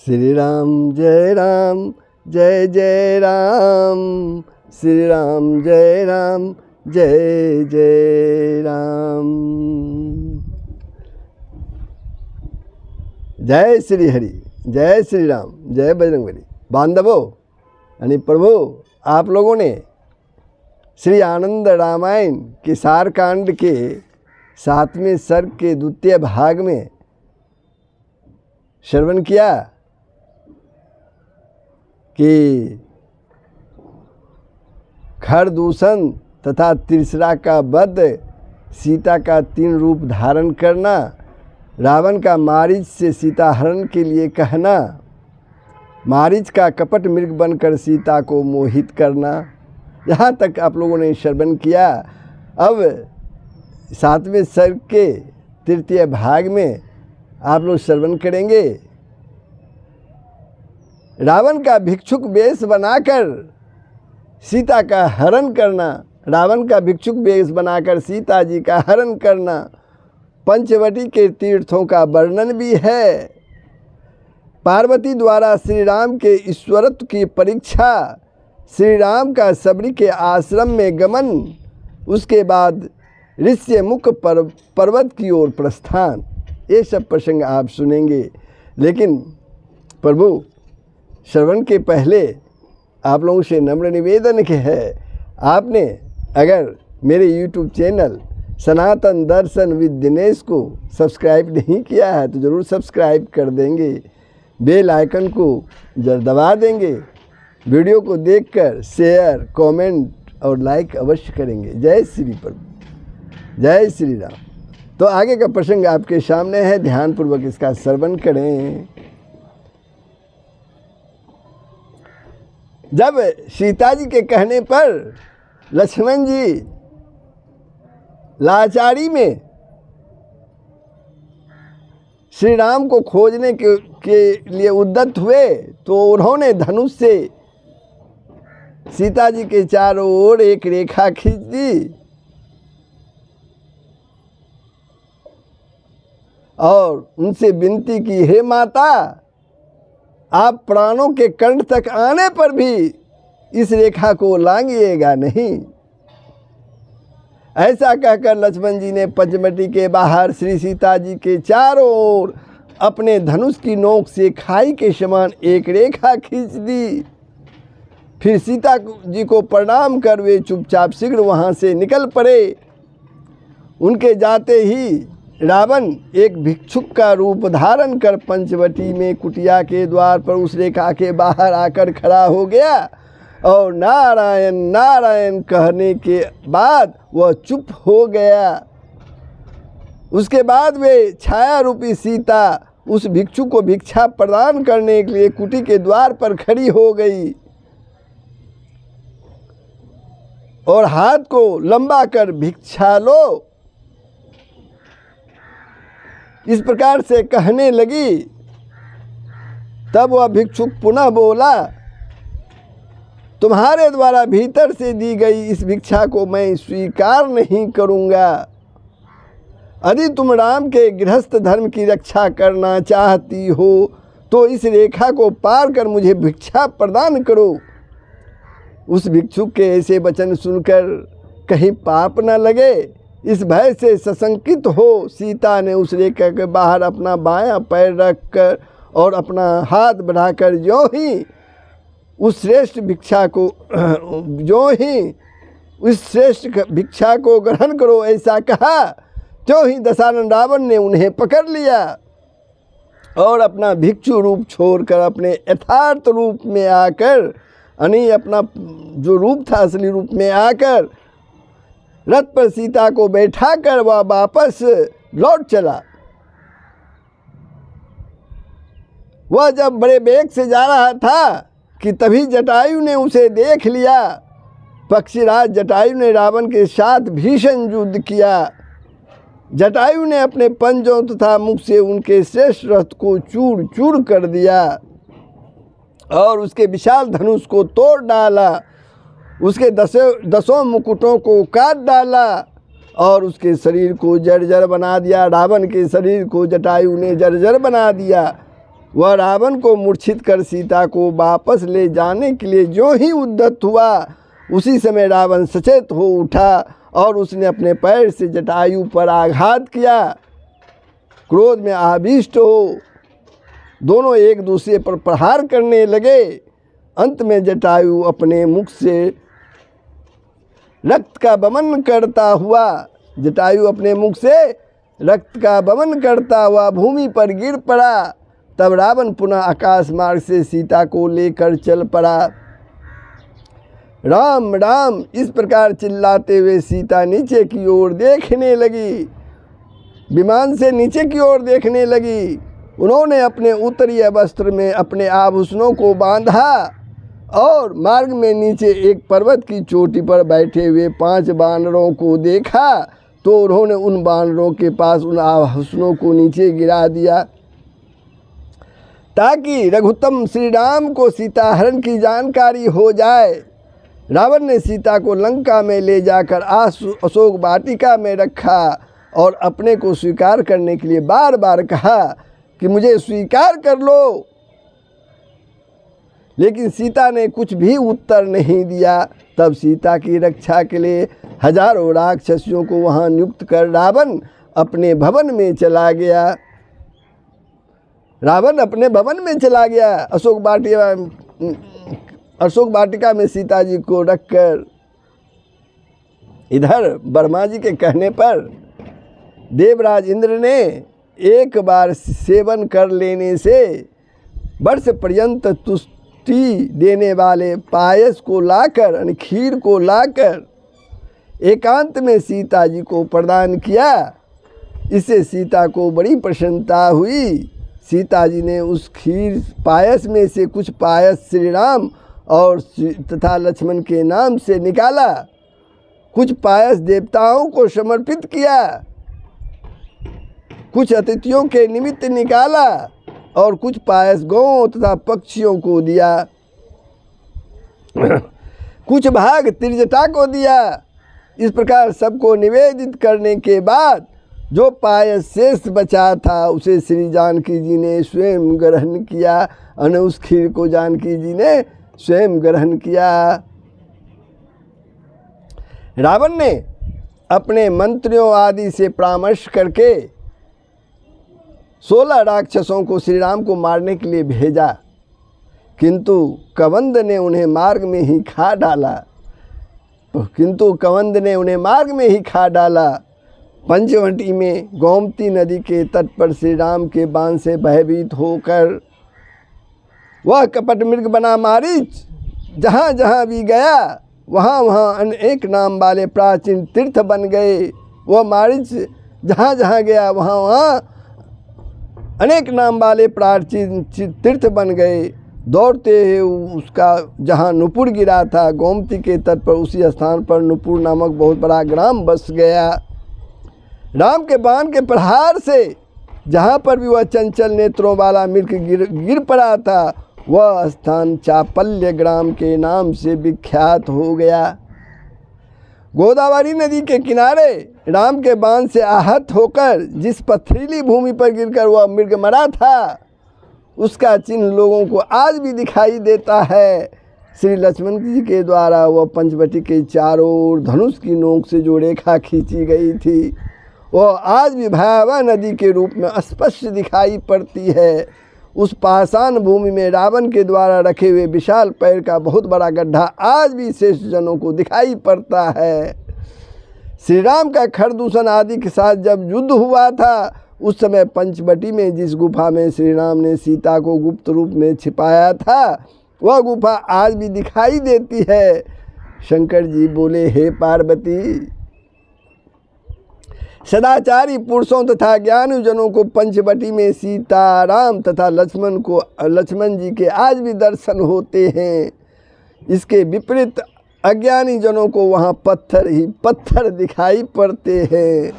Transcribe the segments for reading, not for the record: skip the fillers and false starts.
श्री राम जय राम जय जय राम, श्री राम जय राम जय जय राम। जय श्री हरि, जय श्री राम, जय बजरंगबली। बांधवों यानी प्रभु, आप लोगों ने श्री आनंद रामायण के सारकांड के 7वें सर्ग के द्वितीय भाग में श्रवण किया कि खरदूषण तथा तिरसरा का वध, सीता का 3 रूप धारण करना, रावण का मारीच से सीता हरण के लिए कहना, मारीच का कपट मृग बनकर सीता को मोहित करना, यहाँ तक आप लोगों ने श्रवण किया। अब 7वें सर्ग के तृतीय भाग में आप लोग श्रवण करेंगे रावण का भिक्षुक वेश बनाकर सीता का हरण करना, रावण का भिक्षुक वेश बनाकर सीता जी का हरण करना। पंचवटी के तीर्थों का वर्णन भी है। पार्वती द्वारा श्री राम के ईश्वरत्व की परीक्षा, श्री राम का सबरी के आश्रम में गमन, उसके बाद ऋष्यमुख पर्वत की ओर प्रस्थान, ये सब प्रसंग आप सुनेंगे। लेकिन प्रभु, श्रवण के पहले आप लोगों से नम्र निवेदन है, आपने अगर मेरे YouTube channel Sanatan Darshan with Dinesh को सब्सक्राइब नहीं किया है तो ज़रूर सब्सक्राइब कर देंगे, बेल आइकन को जरूर दबा देंगे, वीडियो को देखकर शेयर कमेंट और लाइक अवश्य करेंगे। जय श्री प्रभु, जय श्री राम। तो आगे का प्रसंग आपके सामने है, ध्यानपूर्वक इसका श्रवण करें। जब सीता जी के कहने पर लक्ष्मण जी लाचारी में श्री राम को खोजने के लिए उद्यत हुए तो उन्होंने धनुष से सीता जी के चारों ओर एक रेखा खींच दी और उनसे विनती की, हे माता, आप प्राणों के कंठ तक आने पर भी इस रेखा को लांघिएगा नहीं। ऐसा कहकर लक्ष्मण जी ने पंचवटी के बाहर श्री सीता जी के चारों ओर अपने धनुष की नोक से खाई के समान एक रेखा खींच दी। फिर सीता जी को प्रणाम कर वे चुपचाप शीघ्र वहाँ से निकल पड़े। उनके जाते ही रावण एक भिक्षुक का रूप धारण कर पंचवटी में कुटिया के द्वार पर उस रेखा के बाहर आकर खड़ा हो गया और नारायण नारायण कहने के बाद वह चुप हो गया। उसके बाद वे छाया रूपी सीता उस भिक्षुक को भिक्षा प्रदान करने के लिए कुटी के द्वार पर खड़ी हो गई और हाथ को लंबा कर भिक्षा लो, इस प्रकार से कहने लगी। तब वह भिक्षुक पुनः बोला, तुम्हारे द्वारा भीतर से दी गई इस भिक्षा को मैं स्वीकार नहीं करूँगा। यदि तुम राम के गृहस्थ धर्म की रक्षा करना चाहती हो तो इस रेखा को पार कर मुझे भिक्षा प्रदान करो। उस भिक्षुक के ऐसे वचन सुनकर कहीं पाप न लगे, इस भय से सशंकित हो सीता ने उस रेखा के बाहर अपना बायां पैर रखकर और अपना हाथ बढ़ाकर जो ही उस श्रेष्ठ भिक्षा को ग्रहण करो ऐसा कहा, त्यों ही दशानन रावण ने उन्हें पकड़ लिया और अपना भिक्षु रूप छोड़कर अपने यथार्थ रूप में आकर, यानी अपना जो रूप था असली रूप में आकर रथ पर सीता को बैठाकर वह वापस लौट चला। वह जब बड़े वेग से जा रहा था कि तभी जटायु ने उसे देख लिया। पक्षीराज जटायु ने रावण के साथ भीषण युद्ध किया। जटायु ने अपने पंजों तथा मुख से उनके श्रेष्ठ रथ को चूर चूर कर दिया और उसके विशाल धनुष को तोड़ डाला, उसके दसों मुकुटों को काट डाला और उसके शरीर को जर्जर बना दिया। रावण के शरीर को जटायु ने जर्जर बना दिया। वह रावण को मूर्छित कर सीता को वापस ले जाने के लिए जो ही उद्यत हुआ, उसी समय रावण सचेत हो उठा और उसने अपने पैर से जटायु पर आघात किया। क्रोध में आविष्ट हो दोनों एक दूसरे पर प्रहार करने लगे। अंत में जटायु अपने मुख से रक्त का वमन करता हुआ भूमि पर गिर पड़ा। तब रावण पुनः आकाश मार्ग से सीता को लेकर चल पड़ा। राम राम इस प्रकार चिल्लाते हुए सीता नीचे की ओर देखने लगी, विमान से नीचे की ओर देखने लगी। उन्होंने अपने उत्तरीय वस्त्र में अपने आभूषणों को बांधा और मार्ग में नीचे एक पर्वत की चोटी पर बैठे हुए 5 वानरों को देखा तो उन्होंने उन वानरों के पास उन आभूषणों को नीचे गिरा दिया ताकि रघुत्तम श्री राम को सीता हरण की जानकारी हो जाए। रावण ने सीता को लंका में ले जाकर अशोक वाटिका में रखा और अपने को स्वीकार करने के लिए बार बार कहा कि मुझे स्वीकार कर लो, लेकिन सीता ने कुछ भी उत्तर नहीं दिया। तब सीता की रक्षा के लिए हजारों राक्षसियों को वहां नियुक्त कर रावण अपने भवन में चला गया। अशोक वाटिका में सीता जी को रखकर। इधर वर्मा जी के कहने पर देवराज इंद्र ने एक बार सेवन कर लेने से वर्ष पर्यंत तुष्टि देने वाले पायस को लाकर, खीर को लाकर एकांत में सीता जी को प्रदान किया। इससे सीता को बड़ी प्रसन्नता हुई। सीता जी ने उस खीर पायस में से कुछ पायस श्री राम और तथा लक्ष्मण के नाम से निकाला, कुछ पायस देवताओं को समर्पित किया, कुछ अतिथियों के निमित्त निकाला और कुछ पायस गौओं तथा पक्षियों को दिया, कुछ भाग त्रिजटा को दिया। इस प्रकार सबको निवेदित करने के बाद जो पायस शेष बचा था उसे श्री जानकी जी ने स्वयं ग्रहण किया और उस खीर को जानकी जी ने स्वयं ग्रहण किया। रावण ने अपने मंत्रियों आदि से परामर्श करके 16 राक्षसों को श्री राम को मारने के लिए भेजा, किंतु कवंद ने उन्हें मार्ग में ही खा डाला। पंचवटी में गोमती नदी के तट पर श्री राम के बाण से भयभीत होकर वह कपट मृग बना मारीच जहाँ जहाँ भी गया वहाँ वहाँ अनेक नाम वाले प्राचीन तीर्थ बन गए। वह मारीच जहाँ जहाँ गया वहाँ वहाँ अनेक नाम वाले प्राचीन तीर्थ बन गए। दौड़ते हुए उसका जहाँ नुपुर गिरा था गोमती के तट पर, उसी स्थान पर नुपुर नामक बहुत बड़ा ग्राम बस गया। राम के बाण के प्रहार से जहाँ पर भी वह चंचल नेत्रों वाला मृग गिर पड़ा था वह स्थान चापल्य ग्राम के नाम से विख्यात हो गया। गोदावरी नदी के किनारे राम के बाण से आहत होकर जिस पथरीली भूमि पर गिरकर वह मृग मरा था उसका चिन्ह लोगों को आज भी दिखाई देता है। श्री लक्ष्मण जी के द्वारा वह पंचवटी के चारों ओर धनुष की नोक से जो रेखा खींची गई थी वह आज भी भयावह नदी के रूप में स्पष्ट दिखाई पड़ती है। उस पाषाण भूमि में रावण के द्वारा रखे हुए विशाल पैर का बहुत बड़ा गड्ढा आज भी शेष जनों को दिखाई पड़ता है। श्री राम का खरदूषण आदि के साथ जब युद्ध हुआ था उस समय पंचवटी में जिस गुफा में श्री राम ने सीता को गुप्त रूप में छिपाया था वह गुफा आज भी दिखाई देती है। शंकर जी बोले, हे पार्वती, सदाचारी पुरुषों तथा ज्ञानी जनों को पंचवटी में सीता, राम तथा लक्ष्मण जी के आज भी दर्शन होते हैं। इसके विपरीत अज्ञानी जनों को वहाँ पत्थर ही पत्थर दिखाई पड़ते हैं।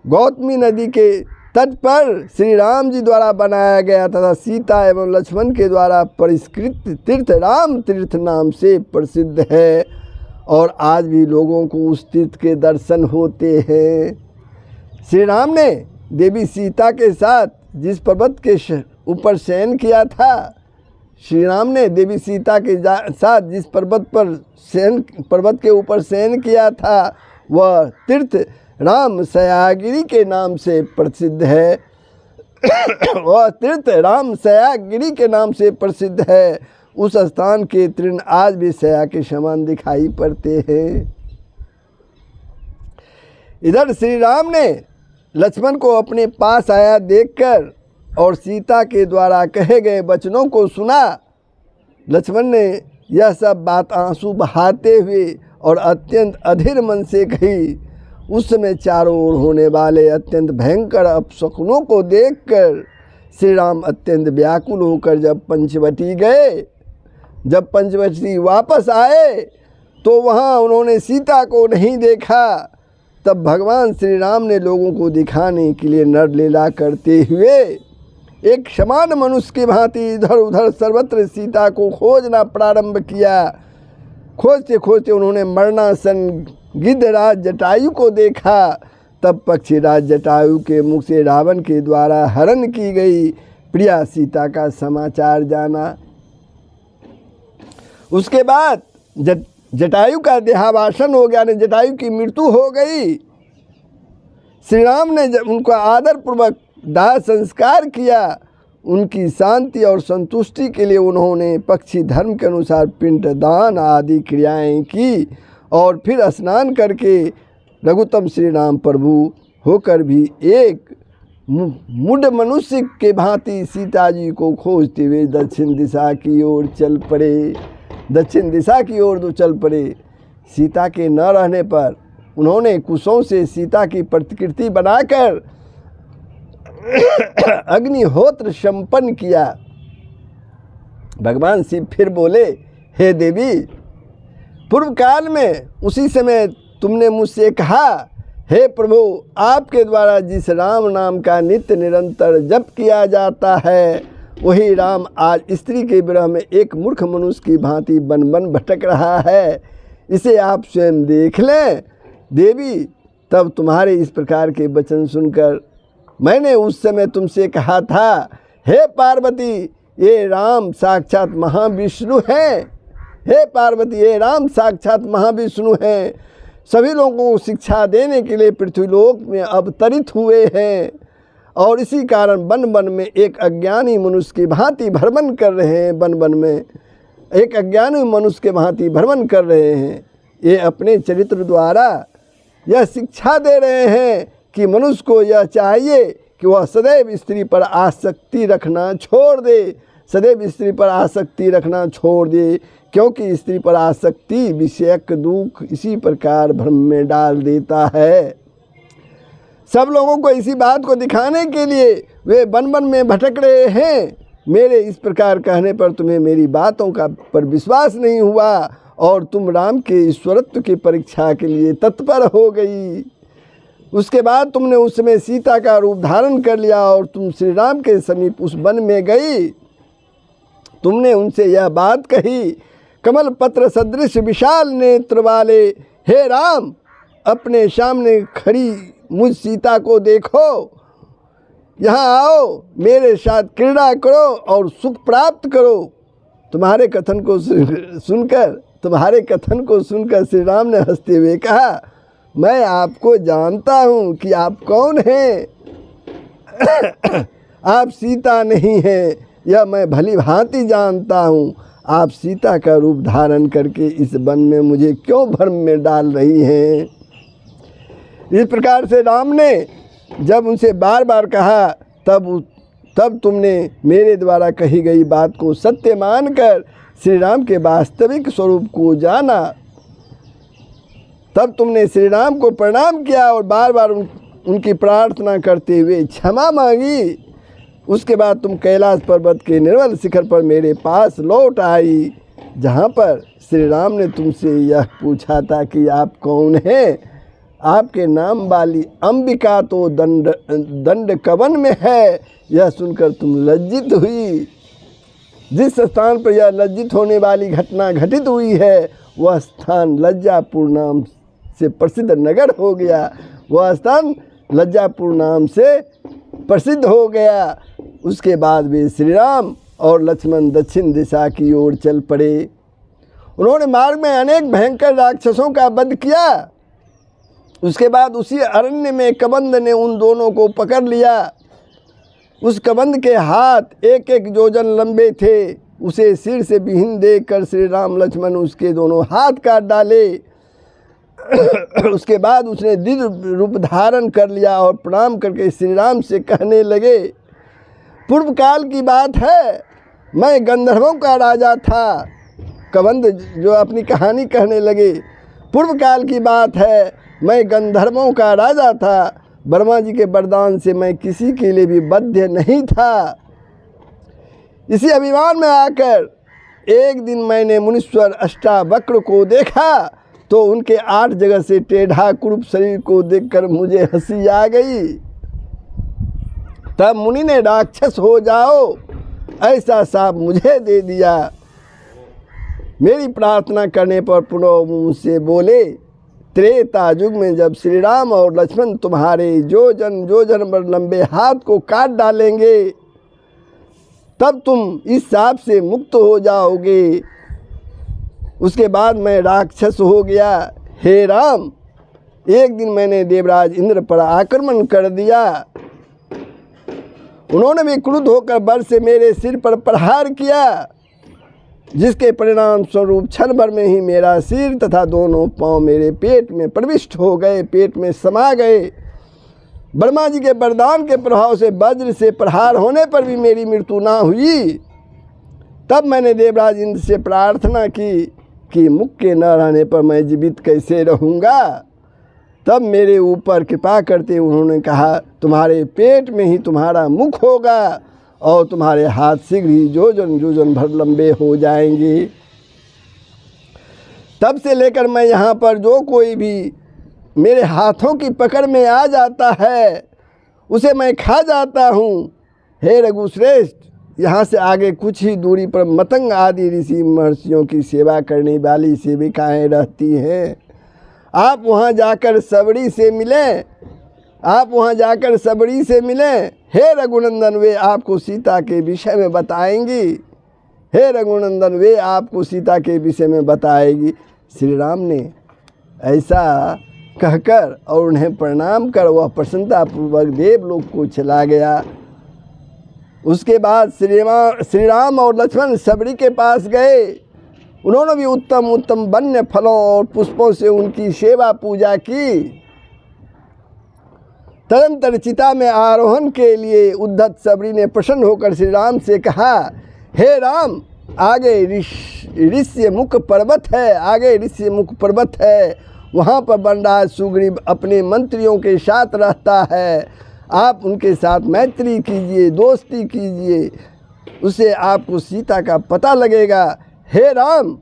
गौतमी नदी के तट पर श्री राम जी द्वारा बनाया गया तथा सीता एवं लक्ष्मण के द्वारा परिष्कृत तीर्थ राम तीर्थ नाम से प्रसिद्ध है और आज भी लोगों को उस तीर्थ के दर्शन होते हैं। श्री राम ने देवी सीता के साथ जिस पर्वत के ऊपर शयन किया था। श्री राम ने देवी सीता के साथ जिस पर्वत के ऊपर शयन किया था वह तीर्थ राम सयागिरी के नाम से प्रसिद्ध है। वह तीर्थ राम सयागिरी के नाम से प्रसिद्ध है। उस स्थान के तृण आज भी सया के समान दिखाई पड़ते हैं। इधर श्री राम ने लक्ष्मण को अपने पास आया देखकर और सीता के द्वारा कहे गए वचनों को सुना। लक्ष्मण ने यह सब बात आंसू बहाते हुए और अत्यंत अधीर मन से कही। उस समय चारों ओर होने वाले अत्यंत भयंकर अपशकुनों को देखकर श्री राम अत्यंत व्याकुल होकर जब पंचवटी वापस आए तो वहाँ उन्होंने सीता को नहीं देखा। तब भगवान श्री राम ने लोगों को दिखाने के लिए नरलीला करते हुए एक समान मनुष्य की भांति इधर उधर सर्वत्र सीता को खोजना प्रारंभ किया। खोजते खोजते उन्होंने मरणासन गिद्धराज जटायु को देखा। तब पक्षीराज जटायु के मुख से रावण के द्वारा हरण की गई प्रिया सीता का समाचार जाना। उसके बाद जटायु का देहावसान हो गया, जटायु की मृत्यु हो गई। श्री राम ने जब उनका आदर पूर्वक दाह संस्कार किया, उनकी शांति और संतुष्टि के लिए उन्होंने पक्षी धर्म के अनुसार पिंडदान आदि क्रियाएं की और फिर स्नान करके रघुत्तम श्री राम प्रभु होकर भी एक मूढ़ मनुष्य के भांति सीता जी को खोजते हुए दक्षिण दिशा की ओर चल पड़े। सीता के न रहने पर उन्होंने कुशों से सीता की प्रतिकृति बनाकर अग्निहोत्र संपन्न किया। भगवान शिव फिर बोले, हे देवी, पूर्व काल में उसी समय तुमने मुझसे कहा, हे प्रभु, आपके द्वारा जिस राम नाम का नित्य निरंतर जप किया जाता है वही राम आज स्त्री के विरह में एक मूर्ख मनुष्य की भांति बन बन भटक रहा है, इसे आप स्वयं देख लें। देवी, तब तुम्हारे इस प्रकार के वचन सुनकर मैंने उस समय तुमसे कहा था, हे पार्वती, ये राम साक्षात महाविष्णु हैं। हे पार्वती, ये राम साक्षात महाविष्णु हैं। सभी लोगों को शिक्षा देने के लिए पृथ्वीलोक में अवतरित हुए हैं और इसी कारण वन वन में एक अज्ञानी मनुष्य की भांति भ्रमण कर रहे हैं। वन वन में एक अज्ञानी मनुष्य के भांति भ्रमण कर रहे हैं। ये अपने चरित्र द्वारा यह शिक्षा दे रहे हैं कि मनुष्य को यह चाहिए कि वह सदैव स्त्री पर आसक्ति रखना छोड़ दे, सदैव स्त्री पर आसक्ति रखना छोड़ दे, क्योंकि स्त्री पर आसक्ति विषयक दुख इसी प्रकार भ्रम में डाल देता है। सब लोगों को इसी बात को दिखाने के लिए वे वन वन में भटक रहे हैं। मेरे इस प्रकार कहने पर तुम्हें मेरी बातों का पर विश्वास नहीं हुआ और तुम राम के ईश्वरत्व की परीक्षा के लिए तत्पर हो गई। उसके बाद तुमने उस समय सीता का रूप धारण कर लिया और तुम श्री राम के समीप उस वन में गई। तुमने उनसे यह बात कही, कमल पत्र सदृश विशाल नेत्र वाले हे राम, अपने सामने खड़ी मुझ सीता को देखो, यहाँ आओ, मेरे साथ क्रीड़ा करो और सुख प्राप्त करो। तुम्हारे कथन को सुनकर श्री राम ने हंसते हुए कहा, मैं आपको जानता हूँ कि आप कौन हैं। आप सीता नहीं हैं, यह मैं भली भांति जानता हूँ। आप सीता का रूप धारण करके इस वन में मुझे क्यों भ्रम में डाल रही हैं। इस प्रकार से राम ने जब उनसे बार बार कहा, तब तुमने मेरे द्वारा कही गई बात को सत्य मानकर श्री राम के वास्तविक स्वरूप को जाना। तब तुमने श्री राम को प्रणाम किया और बार बार उनकी प्रार्थना करते हुए क्षमा मांगी। उसके बाद तुम कैलाश पर्वत के निर्मल शिखर पर मेरे पास लौट आई, जहाँ पर श्री राम ने तुमसे यह पूछा था कि आप कौन हैं। आपके नाम वाली अंबिका तो दंड कवन में है। यह सुनकर तुम लज्जित हुई। जिस स्थान पर यह लज्जित होने वाली घटना घटित हुई है वह स्थान लज्जापुर नाम से प्रसिद्ध नगर हो गया। वह स्थान लज्जापुर नाम से प्रसिद्ध हो गया। उसके बाद वे श्री राम और लक्ष्मण दक्षिण दिशा की ओर चल पड़े। उन्होंने मार्ग में अनेक भयंकर राक्षसों का वध किया। उसके बाद उसी अरण्य में कबंध ने उन दोनों को पकड़ लिया। उस कबंध के हाथ एक एक योजन लंबे थे। उसे सिर से विहीन देखकर श्री राम लक्ष्मण उसके दोनों हाथ काट डाले। उसके बाद उसने दिव्य रूप धारण कर लिया और प्रणाम करके श्री राम से कहने लगे, पूर्व काल की बात है, मैं गंधर्वों का राजा था। कबंध जो अपनी कहानी कहने लगे, पूर्व काल की बात है, मैं गंधर्वों का राजा था। ब्रह्मा जी के वरदान से मैं किसी के लिए भी बद्ध नहीं था। इसी अभिमान में आकर एक दिन मैंने मुनीश्वर अष्टावक्र को देखा तो उनके 8 जगह से टेढ़ा कुरूप शरीर को देखकर मुझे हंसी आ गई। तब मुनि ने राक्षस हो जाओ ऐसा शाप मुझे दे दिया। मेरी प्रार्थना करने पर पुनः मुझसे बोले, त्रेता युग में जब श्री राम और लक्ष्मण तुम्हारे जोजन भर लंबे हाथ को काट डालेंगे तब तुम इस शाप से मुक्त हो जाओगे। उसके बाद मैं राक्षस हो गया। हे राम, एक दिन मैंने देवराज इंद्र पर आक्रमण कर दिया। उन्होंने भी क्रुद्ध होकर बल से मेरे सिर पर प्रहार किया, जिसके परिणाम स्वरूप क्षण भर में ही मेरा सिर तथा दोनों पांव मेरे पेट में प्रविष्ट हो गए, पेट में समा गए। ब्रह्मा जी के वरदान के प्रभाव से वज्र से प्रहार होने पर भी मेरी मृत्यु ना हुई। तब मैंने देवराज इंद्र से प्रार्थना की कि मुख के न रहने पर मैं जीवित कैसे रहूँगा। तब मेरे ऊपर कृपा करते उन्होंने कहा, तुम्हारे पेट में ही तुम्हारा मुख होगा और तुम्हारे हाथ शीघ्र ही जोजन भर लंबे हो जाएंगे। तब से लेकर मैं यहाँ पर जो कोई भी मेरे हाथों की पकड़ में आ जाता है उसे मैं खा जाता हूँ। हे रघुश्रेष्ठ, यहाँ से आगे कुछ ही दूरी पर मतंग आदि ऋषि महर्षियों की सेवा करने वाली सेविकाएँ रहती हैं। आप वहाँ जाकर सबरी से मिलें। हे रघुनंदन, वे आपको सीता के विषय में बताएगी। श्री राम ने ऐसा कहकर और उन्हें प्रणाम कर वह प्रसन्नतापूर्वक देवलोक को चला गया। उसके बाद श्री राम और लक्ष्मण सबरी के पास गए। उन्होंने भी उत्तम उत्तम वन्य फलों और पुष्पों से उनकी सेवा पूजा की। तदंतर चिता में आरोहण के लिए उद्धत सबरी ने प्रसन्न होकर श्री राम से कहा, हे राम, आगे ऋष्यमुख पर्वत है, वहाँ पर बनराज सुग्रीव अपने मंत्रियों के साथ रहता है। आप उनके साथ मैत्री कीजिए, दोस्ती कीजिए, उससे आपको सीता का पता लगेगा। हे राम,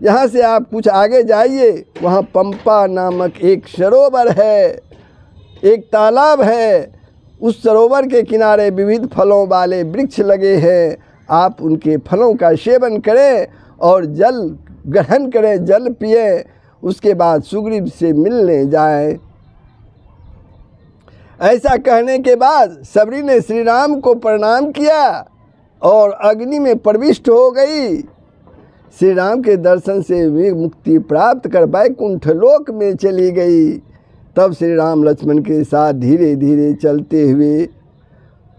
यहाँ से आप कुछ आगे जाइए, वहाँ पंपा नामक एक सरोवर है, एक तालाब है। उस सरोवर के किनारे विविध फलों वाले वृक्ष लगे हैं। आप उनके फलों का सेवन करें और जल ग्रहण करें, जल पिए। उसके बाद सुग्रीव से मिलने जाएं। ऐसा कहने के बाद सबरी ने श्री राम को प्रणाम किया और अग्नि में प्रविष्ट हो गई। श्री राम के दर्शन से वे मुक्ति प्राप्त कर वैकुंठ लोक में चली गई। तब श्री राम लक्ष्मण के साथ धीरे धीरे चलते हुए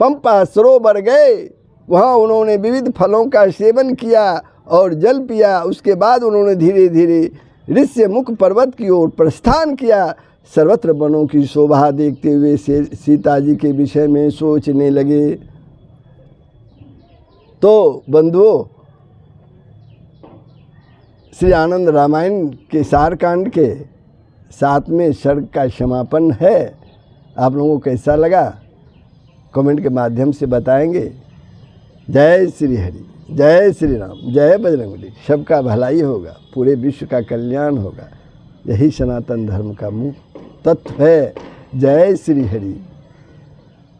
पंपा सरोवर गए। वहाँ उन्होंने विविध फलों का सेवन किया और जल पिया। उसके बाद उन्होंने धीरे धीरे ऋष्यमुख पर्वत की ओर प्रस्थान किया। सर्वत्र वनों की शोभा देखते हुए सीता जी के विषय में सोचने लगे। तो बंधुओं, श्री आनंद रामायण के सारकांड के 7वें सर्ग का समापन है। आप लोगों को कैसा लगा कमेंट के माध्यम से बताएंगे। जय श्री हरि, जय श्री राम, जय बजरंगबली। सबका भलाई होगा, पूरे विश्व का कल्याण होगा। यही सनातन धर्म का मूल तत्व है। जय श्री हरि।